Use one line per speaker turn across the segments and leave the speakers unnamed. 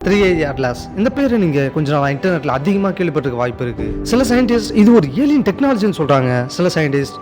3i atlas இந்த பேரை நீங்க கொஞ்ச நாள் இன்டர்நெட்ல அதிகமாக கேள்விப்பட்டிருக்க வாய்ப்பு இருக்கு. சில சயின்டிஸ்ட் இது ஒரு ஏலியன் டெக்னாலஜின்னு சொல்றாங்க. சில சயின்டிஸ்ட்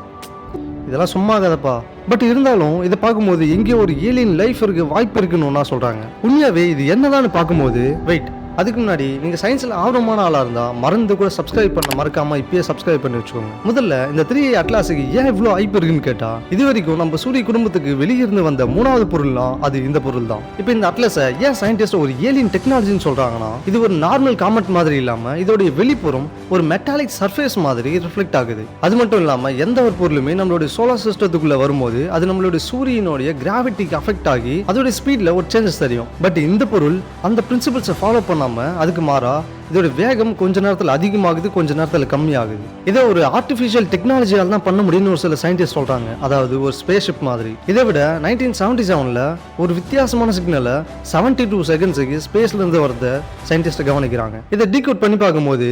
இதெல்லாம் சும்மா கதப்பா, பட் இருந்தாலும் இதை பார்க்கும்போது எங்கேயோ ஒரு ஏலியன் லைஃப் இருக்கு வாய்ப்பு இருக்குன்னு சொல்றாங்க. உண்மையாவே இது என்னதான்னு பார்க்கும்போது வெயிட், அதுக்கு முன்னாடி நீங்க சயின்ஸ்ல ஆர்வமான ஆளா இருந்தா மறந்து கூட சப்ஸ்கிரைப் பண்ண மறக்காம இப்பயே சப்ஸ்கிரைப் பண்ணி வச்சுக்கோங்க. முதல்ல இந்த 3i அட்லாஸுக்கு ஏன் இவ்வளவு ஹைப் இருக்குன்னு கேட்டா, இது வரைக்கும் நம்ம சூரிய குடும்பத்துக்கு வெளியிருந்து வந்த மூணாவது பொருள்னா அது இந்த பொருள் தான். இப்போ இந்த அட்லாஸை ஏன் சயின்டிஸ்ட் ஒரு ஏலியன் டெக்னாலஜின்னு சொல்றாங்கன்னா, இது ஒரு நார்மல் காமெட் மாதிரி இல்லாம இதோடைய வெளிப்புறம் ஒரு மெட்டாலிக் சர்ஃபேஸ் மாதிரி ரிஃப்ளெக்ட் ஆகுது. அது மட்டும் இல்லாம எந்த ஒரு பொருளுமே நம்மளுடைய சோலார் சிஸ்டத்துக்குள்ள வரும்போது அது நம்மளுடைய சூரியனுடைய கிராவிட்டிக்கு அஃபெக்ட் ஆகி அதோட ஸ்பீட்ல ஒரு சேஞ்சஸ் தெரியும். பட் இந்த பொருள் அந்த பிரின்சிபல்ஸை ஃபாலோ பண்ணாம அதுக்கு மாறா இதோட வேகம் கொஞ்ச நேரத்தில் அதிகமாகுது, கொஞ்ச நேரத்தில் கம்மியாகுது. இதை ஒரு ஆர்டிஃபிஷியல் டெக்னாலஜியால் தான் பண்ண முடியும்னு ஒரு சில சயின்டிஸ்ட் சொல்றாங்க. அதாவது ஒரு ஸ்பேஸ்ஷிப் மாதிரி. இதை விட 1977ல ஒரு வித்தியாசமான சிக்னலை 72 செகண்ட்ஸுக்கு ஸ்பேஸ்ல இருந்து வரத சயின்டிஸ்ட் கவனிக்கிறாங்க. இதை டீகோட் பண்ணி பார்க்கும்போது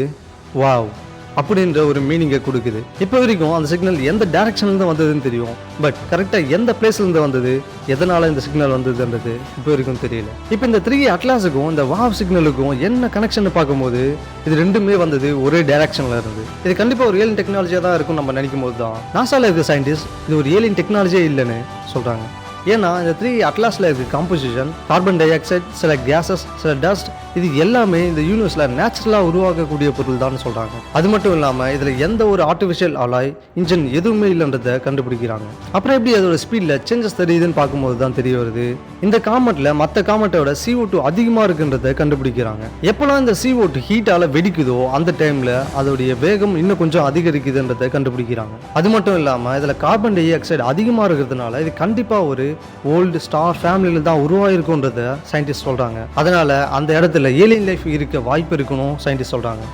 வாவ் அப்படின்ற ஒரு மீனிங்கை கொடுக்குது. இப்போ வரைக்கும் அந்த சிக்னல் எந்த டைரக்ஷன்லேருந்து வந்ததுன்னு தெரியும், பட் கரெக்டாக எந்த பிளேஸ்லேருந்து வந்தது, எதனால இந்த சிக்னல் வந்ததுன்றது இப்போ வரைக்கும் தெரியல. இப்போ இந்த 3i அட்லாஸுக்கும் இந்த வாவ் சிக்னலுக்கும் என்ன கனெக்ஷன் பார்க்கும்போது இது ரெண்டுமே வந்தது ஒரே டைரக்ஷன்ல இருந்து. இது கண்டிப்பாக ஒரு ஏலியன் டெக்னாலஜியாக தான் இருக்கும் நம்ம நினைக்கும் போது தான் நாசால இருக்க சயின்டிஸ்ட் இது ஒரு ஏலியன் டெக்னாலஜியே இல்லைன்னு சொல்றாங்க. ஏன்னா இந்த 3i அட்லாஸில் இருக்க காம்போசிஷன், கார்பன் டை ஆக்சைடு, சில கேசஸ், சில டஸ்ட், இது எல்லாமே இந்த யூனிவர்ஸில் நேச்சுரலாக உருவாக்கக்கூடிய பொருள் தான் சொல்கிறாங்க. அது மட்டும் இல்லாமல் இதில் எந்த ஒரு ஆர்டிஃபிஷியல் அலாய் இன்ஜின் எதுவுமே இல்லைன்றதை கண்டுபிடிக்கிறாங்க. அப்புறம் எப்படி அதோட ஸ்பீடில் சேஞ்சஸ் தெரியுதுன்னு பார்க்கும்போது தான் தெரிய வருது இந்த காமெட்டில் மற்ற காமெட்டோட CO2 அதிகமாக இருக்குன்றதை கண்டுபிடிக்கிறாங்க. எப்போலாம் இந்த CO2 ஹீட்டால் வெடிக்குதோ அந்த டைமில் அதோடைய வேகம் இன்னும் கொஞ்சம் அதிகரிக்குதுன்றதை கண்டுபிடிக்கிறாங்க. அது மட்டும் இல்லாமல் இதில் கார்பன் டை ஆக்சைடு அதிகமாக இருக்கிறதுனால இது கண்டிப்பாக ஒரு ஓல்டு ஸ்டார் ஃபேமிலியில தான் உருவாயிருக்குன்றத சயின்டிஸ்ட் சொல்றாங்க. அதனால அந்த இடத்துல ஏலியன் லைஃப் இருக்க வாய்ப்பு இருக்கணும் சயின்டிஸ்ட் சொல்றாங்க.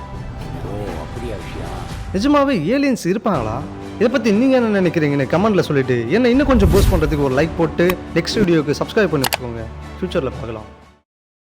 நிஜமாவே ஏலியன்ஸ் இருப்பாங்களா? இதை பத்தி நீங்க என்ன நினைக்கிறீங்கன்னு கமெண்ட்ல சொல்லிட்டு என்ன இன்னும் கொஞ்சம் போஸ்ட் பண்றதுக்கு ஒரு லைக் போட்டு நெக்ஸ்ட் வீடியோக்கு சப்ஸ்கிரைப் பண்ணி வச்சுக்கோங்க. ஃபியூச்சர்ல பார்க்கலாம்.